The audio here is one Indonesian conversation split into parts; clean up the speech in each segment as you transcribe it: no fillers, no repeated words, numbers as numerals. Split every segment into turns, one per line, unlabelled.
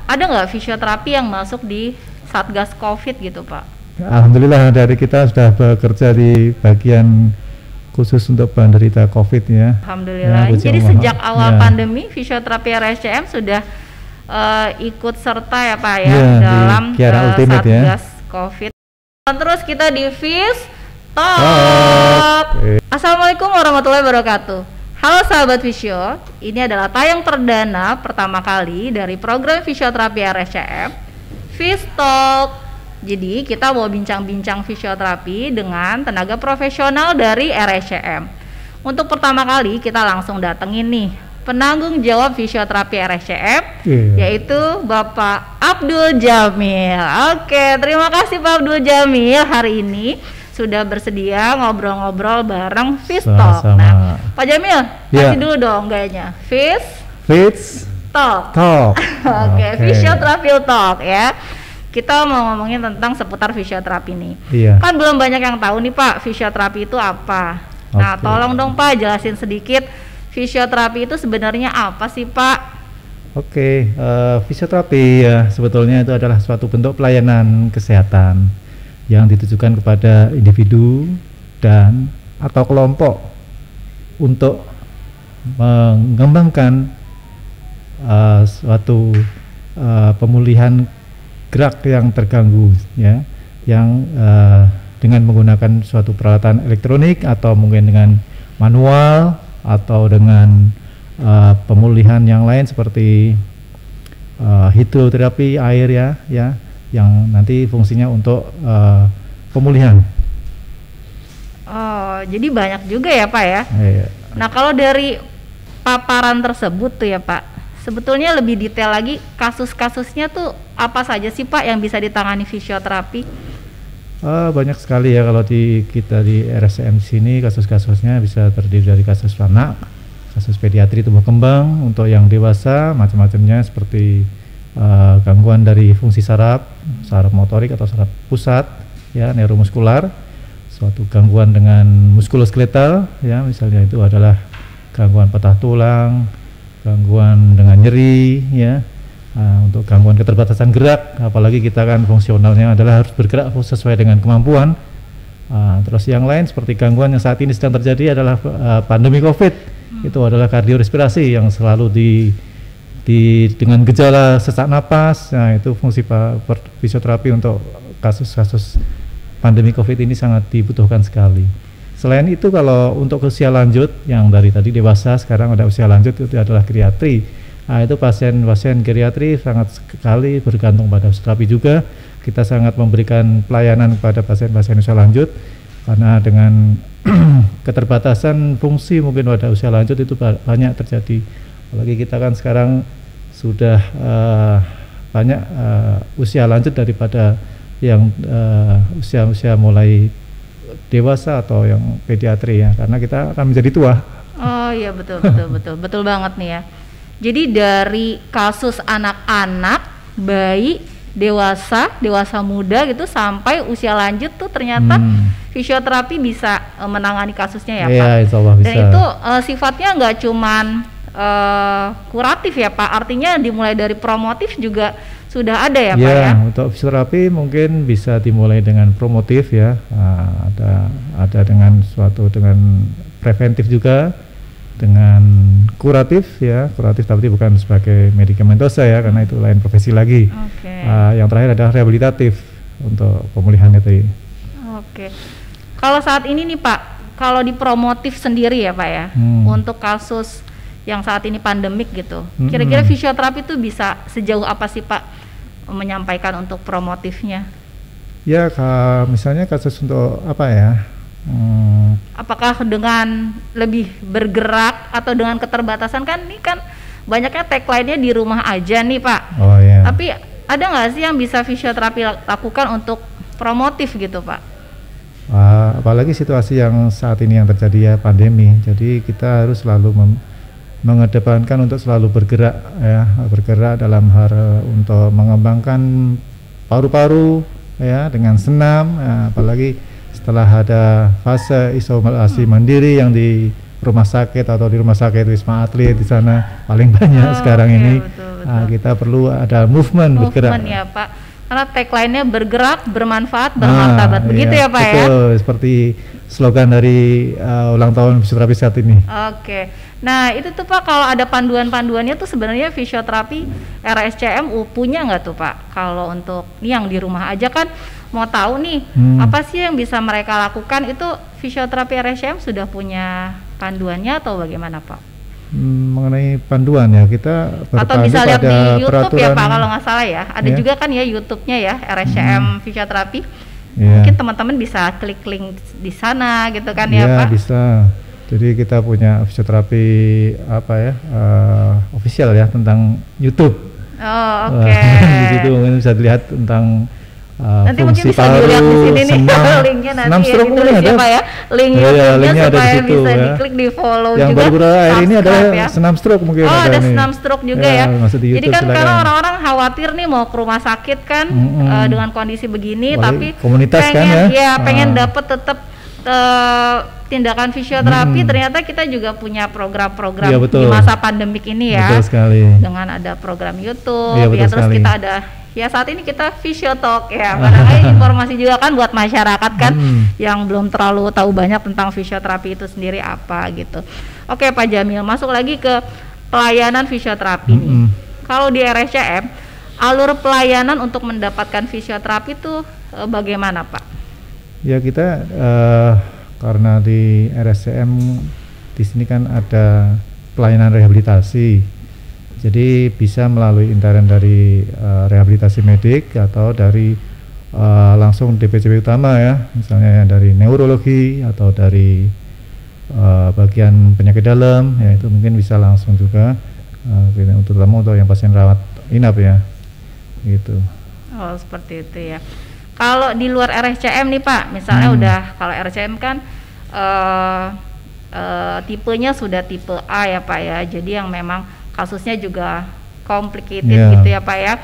ada nggak fisioterapi yang masuk di Satgas COVID gitu Pak?
Alhamdulillah dari kita sudah bekerja di bagian khusus untuk penderita COVID ya.
Alhamdulillah.
Ya,
jadi sejak awal pandemi fisioterapi RSCM sudah ikut serta ya Pak ya, dalam Satgas COVID. Terus kita di Fis Talk. Assalamualaikum warahmatullahi wabarakatuh. Halo sahabat Fisio, ini adalah tayang perdana pertama kali dari program fisioterapi RSCM Fis Talk. Jadi kita mau bincang-bincang fisioterapi dengan tenaga profesional dari RSCM. Untuk pertama kali kita langsung datengin nih penanggung jawab fisioterapi RSCM, yaitu Bapak Abdul Jamil. Oke, terima kasih Pak Abdul Jamil hari ini sudah bersedia ngobrol-ngobrol bareng Fis Talk. Nah, Pak Jamil, kasih dulu dong gayanya. Fis Talk. Oke, fisioterapi Talk ya. Kita mau ngomongin tentang seputar fisioterapi nih. Kan belum banyak yang tahu nih Pak, fisioterapi itu apa. Nah, tolong dong Pak jelasin sedikit fisioterapi itu sebenarnya apa sih Pak?
Fisioterapi ya sebetulnya itu adalah suatu bentuk pelayanan kesehatan yang ditujukan kepada individu dan atau kelompok untuk mengembangkan suatu pemulihan gerak yang terganggu ya, yang dengan menggunakan suatu peralatan elektronik atau mungkin dengan manual atau dengan pemulihan yang lain seperti hidroterapi air ya yang nanti fungsinya untuk pemulihan.
Oh, jadi banyak juga ya Pak ya. Nah, kalau dari paparan tersebut tuh ya Pak, sebetulnya lebih detail lagi kasus-kasusnya tuh apa saja sih Pak yang bisa ditangani fisioterapi?
Banyak sekali ya kalau kita di RSCM sini kasus-kasusnya bisa terdiri dari kasus anak, kasus pediatri tumbuh kembang, untuk yang dewasa macam-macamnya seperti gangguan dari fungsi saraf motorik atau saraf pusat ya, neuromuskular, suatu gangguan dengan muskuloskeletal ya, misalnya itu adalah gangguan patah tulang, gangguan dengan nyeri ya. Untuk gangguan keterbatasan gerak, apalagi kita kan fungsionalnya adalah harus bergerak sesuai dengan kemampuan. Terus yang lain seperti gangguan yang saat ini sedang terjadi adalah pandemi COVID, itu adalah kardiorespirasi yang selalu dengan gejala sesak napas. Nah, itu fungsi fisioterapi untuk kasus-kasus pandemi COVID ini sangat dibutuhkan sekali. Selain itu kalau untuk usia lanjut yang dari tadi dewasa, sekarang ada usia lanjut, itu adalah geriatri. Nah, itu pasien-pasien geriatri sangat sekali bergantung pada fisioterapi juga. Kita sangat memberikan pelayanan kepada pasien-pasien usia lanjut karena dengan keterbatasan fungsi mungkin pada usia lanjut itu banyak terjadi. Apalagi kita kan sekarang sudah banyak usia lanjut daripada yang usia-usia mulai dewasa atau yang pediatri ya, karena kita akan menjadi tua.
Oh iya, betul banget nih ya. Jadi dari kasus anak-anak, bayi, dewasa muda gitu sampai usia lanjut tuh ternyata fisioterapi bisa menangani kasusnya ya Pak.
Insya Allah bisa.
Dan itu sifatnya nggak cuman kuratif ya Pak, artinya dimulai dari promotif juga sudah ada ya Pak ya.
Untuk fisioterapi mungkin bisa dimulai dengan promotif ya, ada dengan preventif juga, dengan kuratif tapi bukan sebagai medikamentosa ya, karena itu lain profesi lagi. Yang terakhir adalah rehabilitatif untuk pemulihan itu.
Kalau saat ini nih Pak, kalau di promotif sendiri ya Pak ya, untuk kasus yang saat ini pandemik gitu, kira-kira fisioterapi itu bisa sejauh apa sih Pak menyampaikan untuk promotifnya?
Ya, misalnya kasus untuk apa ya?
Apakah dengan lebih bergerak atau dengan keterbatasan, kan ini kan banyaknya tagline-nya di rumah aja nih Pak. Tapi ada nggak sih yang bisa fisioterapi lakukan untuk promotif gitu Pak?
Apalagi situasi yang saat ini yang terjadi ya, pandemi. Jadi kita harus selalu mengedepankan untuk selalu bergerak dalam hal untuk mengembangkan paru-paru ya, dengan senam, apalagi setelah ada fase isolasi mandiri yang di rumah sakit atau di rumah sakit Wisma Atlet, di sana paling banyak sekarang ini.
Betul.
Kita perlu ada movement bergerak.
Ya Pak, karena tagline-nya bergerak, bermanfaat, bermartabat. Begitu ya Pak ya?
Betul, seperti slogan dari ulang tahun fisioterapi saat ini.
Oke. Nah itu tuh Pak, kalau ada panduan-panduannya tuh sebenarnya fisioterapi RSCM punya nggak tuh Pak? Kalau untuk yang di rumah aja kan mau tahu nih apa sih yang bisa mereka lakukan, itu fisioterapi RSCM sudah punya panduannya atau bagaimana Pak?
Mengenai panduan ya, kita
atau bisa lihat di YouTube ya Pak kalau nggak salah ya, ada juga kan ya YouTube-nya ya RSCM fisioterapi. Mungkin teman-teman bisa klik link di sana gitu kan ya Pak?
Bisa. Jadi kita punya fisioterapi official ya tentang YouTube.
Oke.
Di situ mungkin bisa dilihat tentang
nanti mungkin bisa dilihat di sini nih linknya nanti ya ditulis ya Pak ya, link YouTube-nya supaya bisa diklik, di follow
yang
juga.
Yang baru akhir ini adalah senam stroke mungkin.
Ada senam stroke juga ya. Jadi kan
silakan.
Karena orang-orang khawatir nih mau ke rumah sakit kan dengan kondisi begini, tapi
komunitas
pengen pengen dapat tetap tindakan fisioterapi. Ternyata kita juga punya program-program di masa pandemik ini ya.
Betul sekali.
Dengan ada program YouTube terus kita ada saat ini kita Fisiotalk ya, barangkali informasi juga kan buat masyarakat kan yang belum terlalu tahu banyak tentang fisioterapi itu sendiri apa gitu. Oke Pak Jamil, masuk lagi ke pelayanan fisioterapi nih. Kalau di RSCM, alur pelayanan untuk mendapatkan fisioterapi itu bagaimana Pak?
Ya kita karena di RSCM di sini kan ada pelayanan rehabilitasi. Jadi bisa melalui intern dari rehabilitasi medik atau dari langsung DPCP utama ya, misalnya dari neurologi atau dari bagian penyakit dalam ya, itu mungkin bisa langsung juga terutama untuk yang pasien rawat inap ya, gitu.
Oh seperti itu ya. Kalau di luar RSCM nih Pak, misalnya kalau RSCM kan tipenya sudah tipe A ya Pak ya, jadi yang memang kasusnya juga complicated gitu ya Pak ya.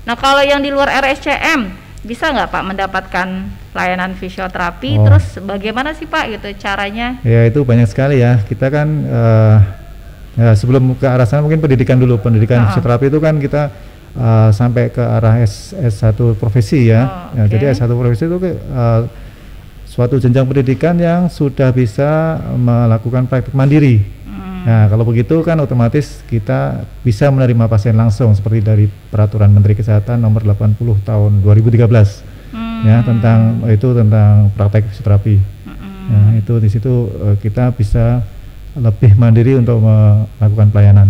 Nah kalau yang di luar RSCM bisa nggak Pak mendapatkan layanan fisioterapi? Terus bagaimana sih Pak gitu caranya?
Ya itu banyak sekali ya. Kita kan sebelum ke arah sana mungkin pendidikan dulu. Pendidikan fisioterapi itu kan kita sampai ke arah S1 profesi ya. Jadi S1 profesi itu suatu jenjang pendidikan yang sudah bisa melakukan praktik mandiri. Nah kalau begitu kan otomatis kita bisa menerima pasien langsung seperti dari Peraturan Menteri Kesehatan nomor 80 tahun 2013 ya tentang praktek fisioterapi. Nah itu di situ kita bisa lebih mandiri untuk melakukan pelayanan.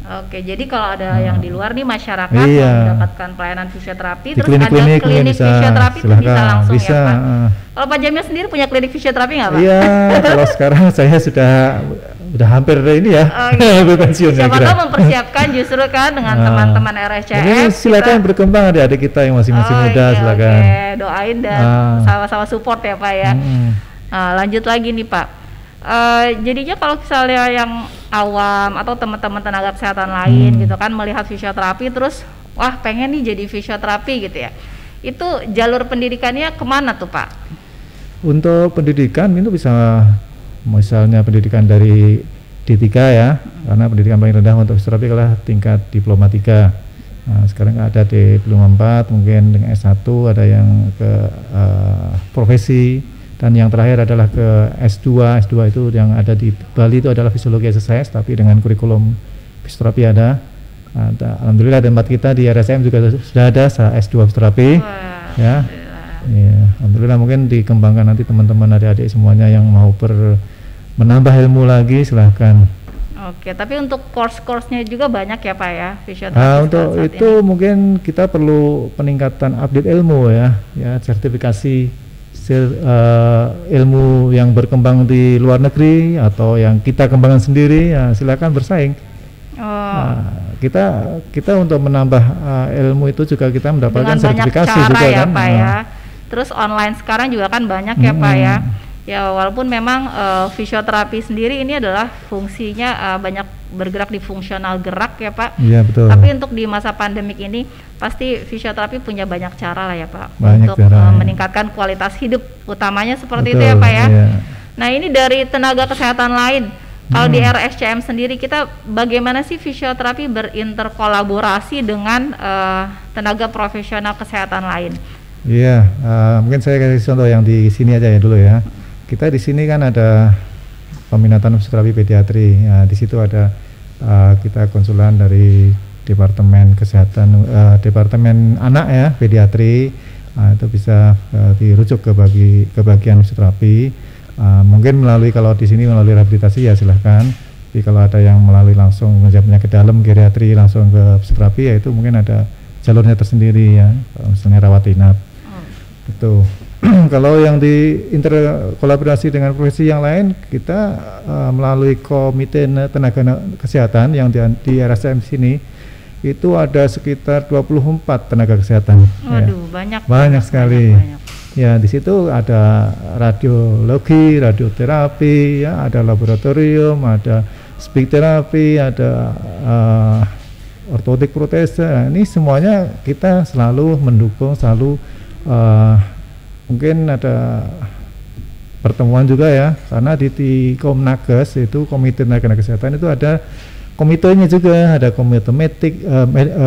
Oke, jadi kalau ada yang di luar nih masyarakat yang mendapatkan pelayanan fisioterapi, terus ada klinik fisioterapi itu bisa langsung ya Pak. Kalau Pak Jamil sendiri punya klinik fisioterapi nggak Pak?
Iya, kalau sekarang saya sudah hampir ini ya, pensiun.
Siapa tahu mempersiapkan justru kan dengan teman-teman RSCM.
Silakan berkembang adik-adik kita yang masih muda, silakan.
Doain dan sama-sama support ya Pak ya. Lanjut lagi nih Pak. Jadinya kalau misalnya yang awam atau teman-teman tenaga kesehatan lain gitu kan melihat fisioterapi terus wah pengen nih jadi fisioterapi gitu ya, itu jalur pendidikannya kemana tuh Pak?
Untuk pendidikan itu bisa misalnya pendidikan dari D3 ya, karena pendidikan paling rendah untuk fisioterapi adalah tingkat diploma 3. Nah, sekarang ada diploma 4, mungkin dengan S1 ada yang ke profesi, dan yang terakhir adalah ke S2. S2 itu yang ada di Bali itu adalah fisiologi exercise tapi dengan kurikulum fisioterapi ada. Alhamdulillah tempat kita di RSCM juga sudah ada S2 fisioterapi. Ya. Alhamdulillah mungkin dikembangkan nanti teman-teman adik-adik semuanya yang mau menambah ilmu lagi silahkan.
Oke, tapi untuk course-nya juga banyak ya Pak ya fisioterapi.
Untuk itu ini mungkin kita perlu peningkatan update ilmu ya sertifikasi ilmu yang berkembang di luar negeri atau yang kita kembangkan sendiri ya silakan bersaing. Kita untuk menambah ilmu itu juga kita mendapatkan sertifikasi juga
ya,
kan
Pak ya. Terus online sekarang juga kan banyak ya Pak ya. Ya walaupun memang fisioterapi sendiri ini adalah fungsinya banyak bergerak di fungsional gerak ya Pak.
Iya betul.
Tapi untuk di masa pandemik ini pasti fisioterapi punya banyak cara lah ya Pak
banyak
untuk meningkatkan kualitas hidup utamanya seperti itu ya Pak ya. Iya. Nah ini dari tenaga kesehatan lain Kalau di RSCM sendiri kita bagaimana sih fisioterapi berinterkolaborasi dengan tenaga profesional kesehatan lain?
Iya, mungkin saya kasih contoh yang di sini aja ya dulu ya. Kita di sini kan ada peminatan fisioterapi pediatri. Ya, di situ ada kita konsulan dari Departemen Kesehatan, Departemen Anak ya, pediatri. Itu bisa dirujuk ke bagian fisioterapi. Mungkin melalui, kalau di sini melalui rehabilitasi ya silahkan. Tapi kalau ada yang melalui langsung penyakit dalam geriatri langsung ke fisioterapi, ya itu mungkin ada jalurnya tersendiri ya, misalnya rawat inap. Itu. Kalau yang di interkolaborasi dengan profesi yang lain, kita melalui komite tenaga kesehatan yang di RSCM sini itu ada sekitar 24 tenaga kesehatan.
Waduh,
ya. Banyak sekali. Banyak. Ya, di situ ada radiologi, radioterapi, ya, ada laboratorium, ada speech therapy, ada ortotik protese. Nah, ini semuanya kita selalu mendukung, selalu mungkin ada pertemuan juga ya, karena di Komnages itu Komite Tenaga Kesehatan itu ada komitenya juga, ada komite medik,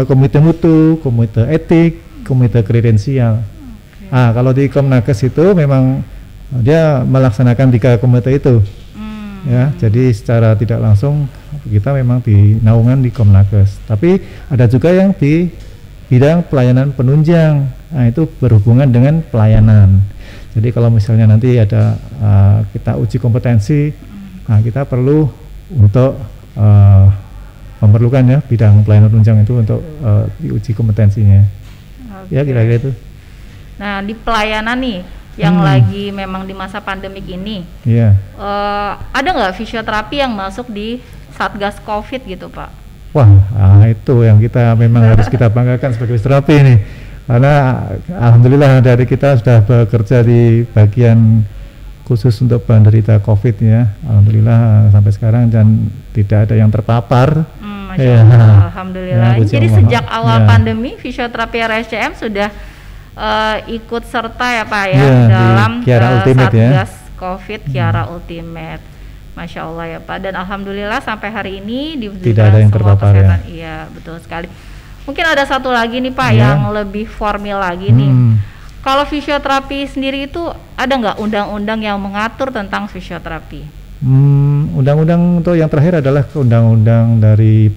komite mutu, komite etik, komite kredensial. Kalau di Komnages itu memang dia melaksanakan 3 komite itu. Ya, jadi secara tidak langsung kita memang di naungan di Komnages. Tapi ada juga yang di bidang pelayanan penunjang. Nah, itu berhubungan dengan pelayanan. Jadi kalau misalnya nanti ada kita uji kompetensi, nah kita perlu untuk memerlukan ya bidang pelayanan penunjang itu untuk diuji kompetensinya. Ya, kira-kira itu.
Nah, di pelayanan nih yang lagi memang di masa pandemik ini, ada nggak fisioterapi yang masuk di Satgas COVID gitu, Pak?
Wah, itu yang kita memang harus kita banggakan sebagai fisioterapi ini, karena alhamdulillah dari kita sudah bekerja di bagian khusus untuk penderita COVID ya, alhamdulillah sampai sekarang dan tidak ada yang terpapar.
Masya Allah, alhamdulillah. Ya, jadi sejak awal pandemi fisioterapi RSCM sudah ikut serta ya Pak ya, dalam Satgas COVID Kiara Ultimate. Masya Allah ya Pak, dan alhamdulillah sampai hari ini
tidak ada yang terpapar ya.
Iya, betul sekali. Mungkin ada satu lagi nih Pak yang lebih formal lagi nih. Kalau fisioterapi sendiri itu ada nggak undang-undang yang mengatur tentang fisioterapi?
Undang-undang untuk yang terakhir adalah undang-undang dari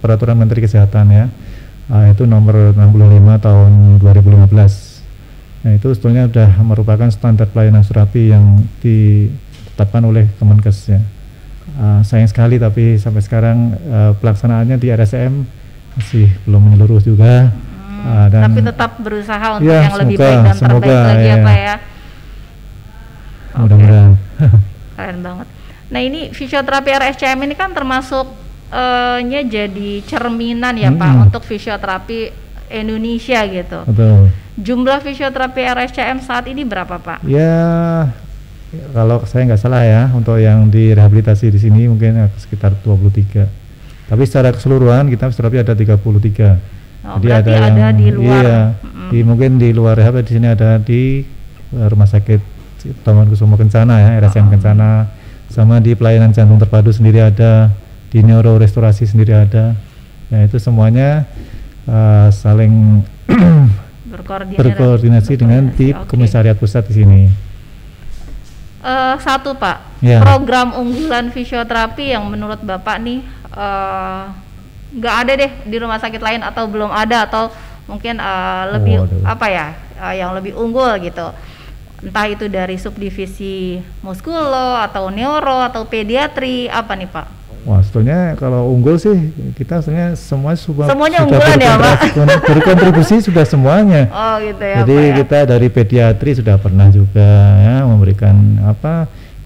Peraturan Menteri Kesehatan ya. Itu nomor 65 tahun 2015. Nah, itu sebetulnya sudah merupakan standar pelayanan fisioterapi yang ditetapkan oleh Kemenkes ya. Sayang sekali tapi sampai sekarang pelaksanaannya di RSCM masih belum menyeluruh juga.
Tapi tetap berusaha untuk yang lebih baik dan terbaik lagi ya Pak ya.
Mudah-mudahan.
Keren banget. Nah, ini fisioterapi RSCM ini kan termasuk jadi cerminan ya Pak untuk fisioterapi Indonesia gitu.
Betul.
Jumlah fisioterapi RSCM saat ini berapa Pak?
Ya, kalau saya nggak salah ya, untuk yang di rehabilitasi di sini mungkin sekitar 23. Tapi secara keseluruhan kita fisioterapi ada 33.
Jadi ada yang di luar.
Iya, mungkin di luar rehab di sini ada di Rumah Sakit Tamankusumo Kencana ya, RSCM Kencana, sama di pelayanan jantung terpadu sendiri ada, di neurorestorasi sendiri ada. Ya, itu semuanya saling berkoordinasi dengan di Komisariat Pusat di sini.
Satu Pak, program unggulan fisioterapi yang menurut Bapak nih nggak ada deh di rumah sakit lain, atau belum ada, atau mungkin lebih yang lebih unggul gitu, entah itu dari subdivisi muskulo atau neuro atau pediatri, apa nih Pak?
Wah, sebetulnya kalau unggul sih kita sebenarnya semuanya
unggulan ya Pak?
Berkontribusi sudah semuanya.
Oh gitu ya.
Jadi Pak, kita dari pediatri sudah pernah juga ya memberikan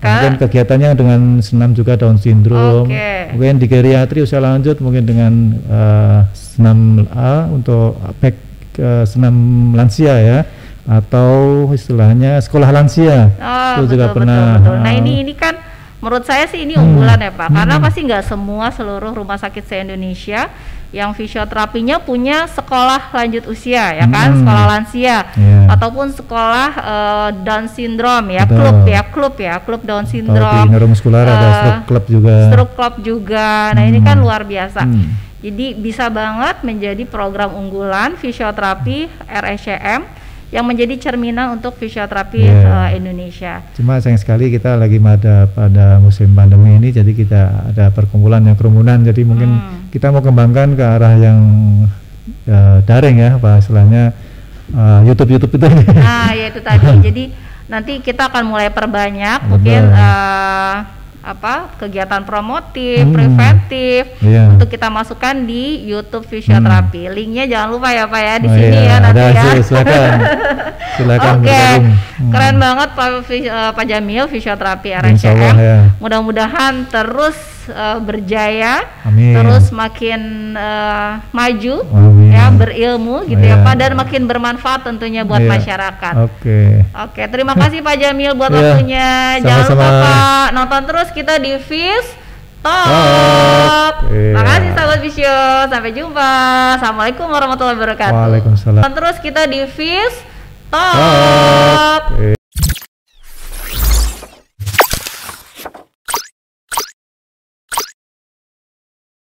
mungkin kegiatannya dengan senam juga Down syndrome. Mungkin di geriatri usia lanjut mungkin dengan senam untuk senam lansia ya, atau istilahnya sekolah lansia. Itu juga pernah.
Betul. Nah, ini kan menurut saya sih ini unggulan ya Pak, karena pasti nggak seluruh rumah sakit se-Indonesia yang fisioterapinya punya sekolah lanjut usia ya kan, sekolah lansia ataupun sekolah Down syndrome ya, klub Down syndrome.
Di neuromuskular ada stroke club juga. Nah, ini kan luar biasa. Jadi bisa banget menjadi program unggulan fisioterapi RSCM yang menjadi cerminan untuk fisioterapi Indonesia. Cuma sayang sekali kita lagi pada musim pandemi ini, jadi kita ada perkumpulan yang kerumunan, jadi mungkin kita mau kembangkan ke arah yang daring ya, apa istilahnya YouTube itu.
Nah, ya itu tadi. Jadi nanti kita akan mulai perbanyak mungkin kegiatan promotif, preventif untuk kita masukkan di YouTube fisioterapi. Linknya jangan lupa ya Pak ya di sini ya nanti ya.
Silakan.
Oke, keren banget Pak Jamil fisioterapi RSCM. Mudah-mudahan terus berjaya, terus makin maju ya, berilmu gitu ya Pak, dan makin bermanfaat tentunya buat masyarakat. Oke, terima kasih Pak Jamil buat waktunya. Jangan lupa Pak nonton terus kita di FIS Talk. Makasih sahabat Visio, sampai jumpa. Assalamualaikum warahmatullahi wabarakatuh.
Waalaikumsalam.
Nonton terus kita di FIS Talk.